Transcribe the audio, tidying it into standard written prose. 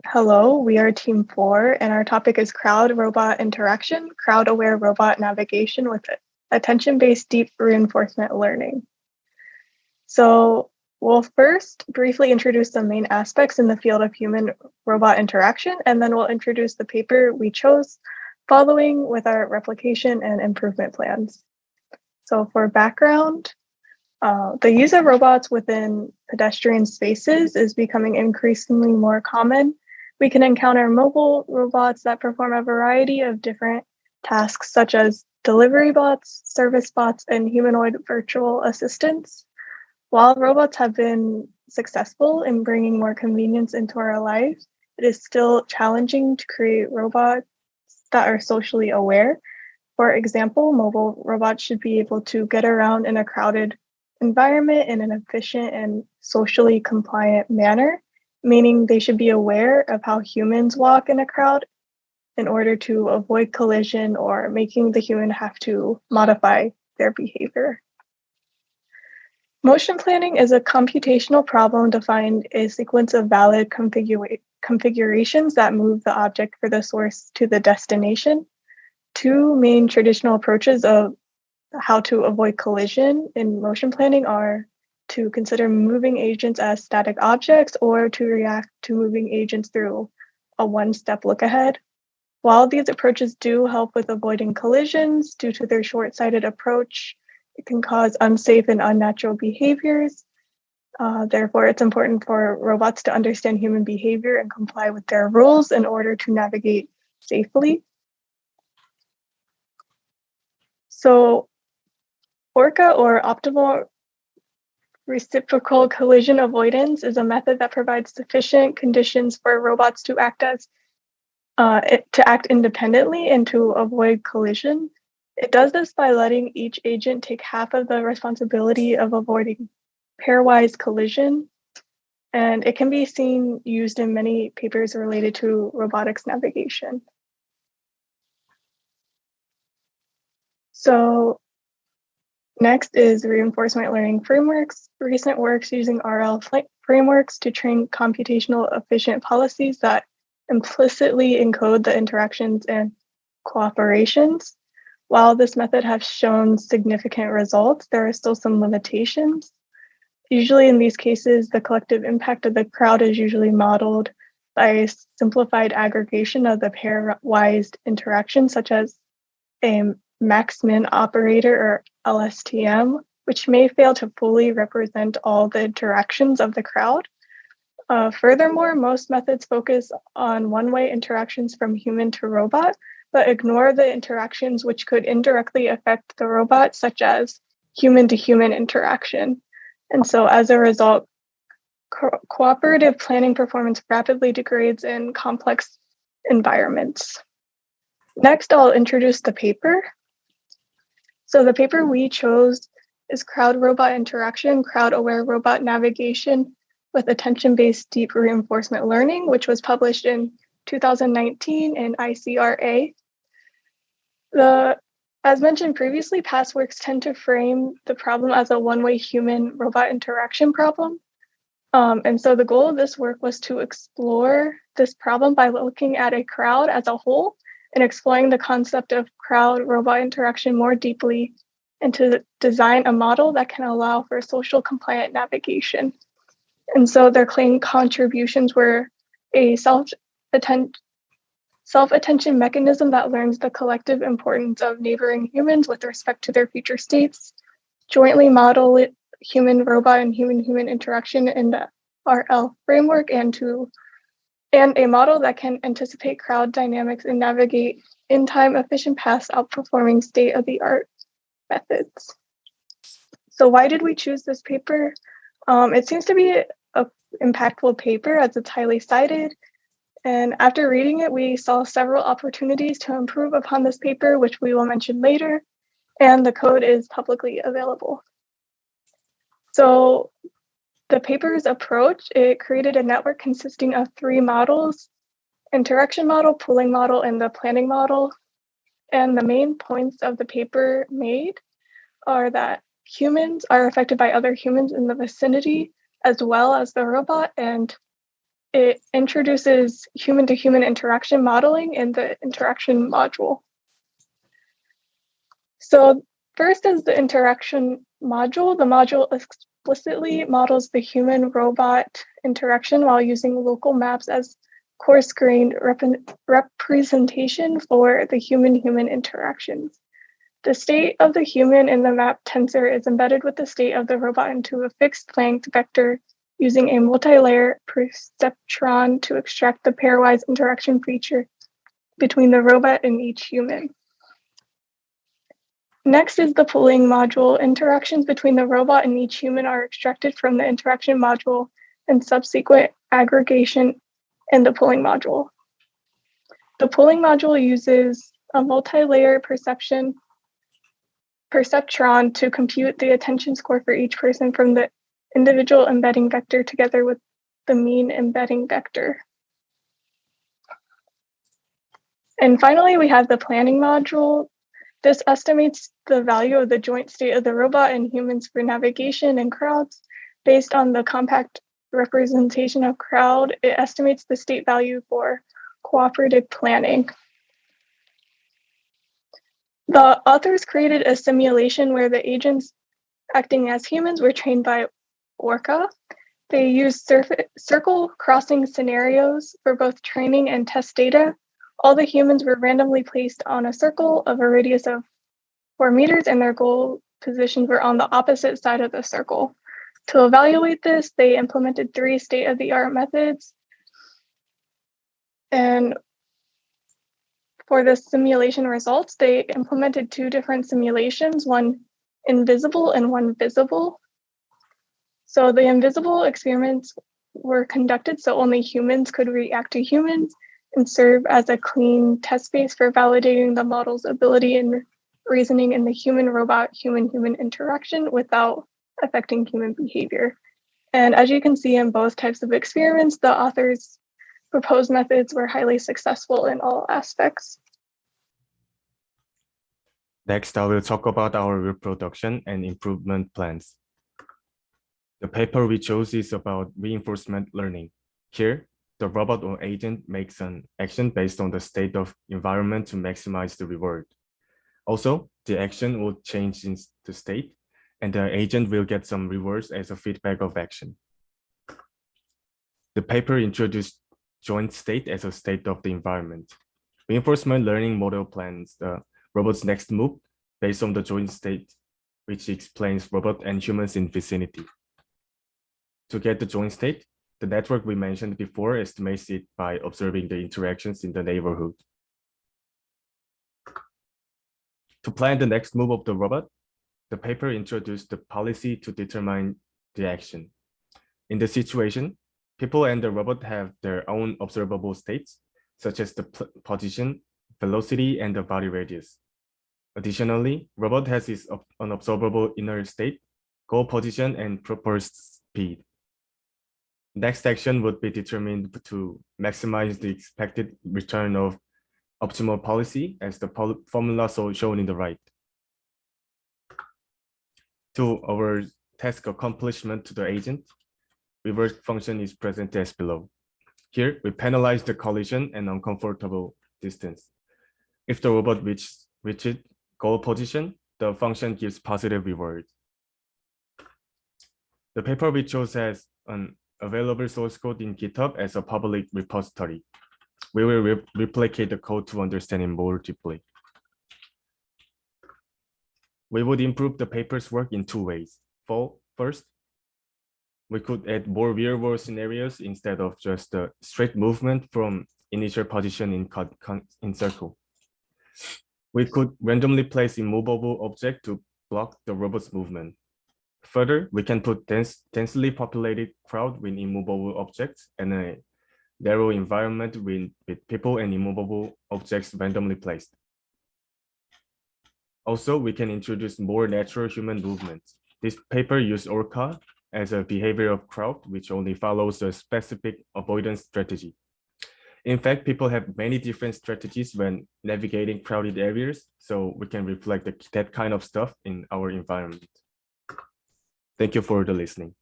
Hello, we are Team 4, and our topic is crowd-robot interaction, crowd-aware robot navigation with attention-based deep reinforcement learning. So we'll first briefly introduce the main aspects in the field of human-robot interaction, and then we'll introduce the paper we chose, following with our replication and improvement plans. So for background, the use of robots within pedestrian spaces is becoming increasingly more common. We can encounter mobile robots that perform a variety of different tasks, such as delivery bots, service bots, and humanoid virtual assistants. While robots have been successful in bringing more convenience into our lives, it is still challenging to create robots that are socially aware. For example, mobile robots should be able to get around in a crowded environment in an efficient and socially compliant manner, meaning they should be aware of how humans walk in a crowd in order to avoid collision or making the human have to modify their behavior. Motion planning is a computational problem to find a sequence of valid configurations that move the object for the source to the destination. Two main traditional approaches of how to avoid collision in motion planning are to consider moving agents as static objects or to react to moving agents through a one-step look ahead. While these approaches do help with avoiding collisions due to their short-sighted approach, it can cause unsafe and unnatural behaviors. Therefore, it's important for robots to understand human behavior and comply with their rules in order to navigate safely. So ORCA, or optimal reciprocal collision avoidance, is a method that provides sufficient conditions for robots to act independently and to avoid collision. It does this by letting each agent take half of the responsibility of avoiding pairwise collision, and it can be seen used in many papers related to robotics navigation. So next is reinforcement learning frameworks. Recent works using RL frameworks to train computational efficient policies that implicitly encode the interactions and cooperations. While this method has shown significant results, there are still some limitations. Usually in these cases, the collective impact of the crowd is usually modeled by a simplified aggregation of the pairwise interactions, such as a max-min operator, or LSTM, which may fail to fully represent all the interactions of the crowd. Furthermore, most methods focus on one-way interactions from human to robot, but ignore the interactions which could indirectly affect the robot, such as human-to-human interaction. And so as a result, cooperative planning performance rapidly degrades in complex environments. Next, I'll introduce the paper. So the paper we chose is Crowd-Robot Interaction, Crowd-Aware Robot Navigation with Attention-Based Deep Reinforcement Learning, which was published in 2019 in ICRA. As mentioned previously, past works tend to frame the problem as a one-way human-robot interaction problem. And so the goal of this work was to explore this problem by looking at a crowd as a whole and exploring the concept of crowd-robot interaction more deeply, and to design a model that can allow for social compliant navigation. And so their claimed contributions were a self-attention mechanism that learns the collective importance of neighboring humans with respect to their future states, jointly model human-robot and human-human interaction in the RL framework, and a model that can anticipate crowd dynamics and navigate in-time efficient paths, outperforming state-of-the-art methods. So why did we choose this paper? It seems to be an impactful paper as it's highly cited. And after reading it, we saw several opportunities to improve upon this paper, which we will mention later, and the code is publicly available. So the paper's approach, it created a network consisting of three models: interaction model, pooling model, and the planning model. And the main points of the paper made are that humans are affected by other humans in the vicinity, as well as the robot, and it introduces human-to-human interaction modeling in the interaction module. So first is the interaction module. The module explicitly models the human-robot interaction while using local maps as coarse-grained representation for the human-human interactions. The state of the human in the map tensor is embedded with the state of the robot into a fixed length vector using a multi-layer perceptron to extract the pairwise interaction feature between the robot and each human. Next is the pooling module. Interactions between the robot and each human are extracted from the interaction module and subsequent aggregation in the pooling module. The pooling module uses a multi-layer perceptron to compute the attention score for each person from the individual embedding vector together with the mean embedding vector. And finally, we have the planning module. This estimates the value of the joint state of the robot and humans for navigation and crowds. Based on the compact representation of crowd, it estimates the state value for cooperative planning. The authors created a simulation where the agents acting as humans were trained by Orca. They used circle crossing scenarios for both training and test data. All the humans were randomly placed on a circle of a radius of 4 meters, and their goal positions were on the opposite side of the circle. To evaluate this, they implemented 3 state-of-the-art methods. And for the simulation results, they implemented 2 different simulations, one invisible and one visible. So the invisible experiments were conducted so only humans could react to humans and serve as a clean test space for validating the model's ability in reasoning in the human-robot, human-human interaction without affecting human behavior. And as you can see in both types of experiments, the authors' proposed methods were highly successful in all aspects. Next, I will talk about our reproduction and improvement plans. The paper we chose is about reinforcement learning. Here, the robot or agent makes an action based on the state of environment to maximize the reward. Also, the action will change in the state, and the agent will get some rewards as a feedback of action. The paper introduced joint state as a state of the environment. Reinforcement learning model plans the robot's next move based on the joint state, which explains robot and humans in vicinity. To get the joint state, the network we mentioned before estimates it by observing the interactions in the neighborhood. To plan the next move of the robot, the paper introduced the policy to determine the action. In the situation, people and the robot have their own observable states, such as the position, velocity, and the body radius. Additionally, robot has its unobservable inner state, goal position, and proposed speed. Next action would be determined to maximize the expected return of optimal policy as the formula shown in the right. To our task accomplishment to the agent, reverse function is presented as below. Here, we penalize the collision and uncomfortable distance. If the robot reaches goal position, the function gives positive reward. The paper we chose has an available source code in GitHub as a public repository. We will replicate the code to understand it more deeply. We would improve the paper's work in 2 ways. First, we could add more real-world scenarios instead of just a straight movement from initial position in circle. We could randomly place immovable object to block the robot's movement. Further, we can put densely populated crowd with immovable objects and a narrow environment with people and immovable objects randomly placed. Also, we can introduce more natural human movements. This paper used Orca as a behavior of crowd, which only follows a specific avoidance strategy. In fact, people have many different strategies when navigating crowded areas, so we can reflect that kind of stuff in our environment. Thank you for the listening.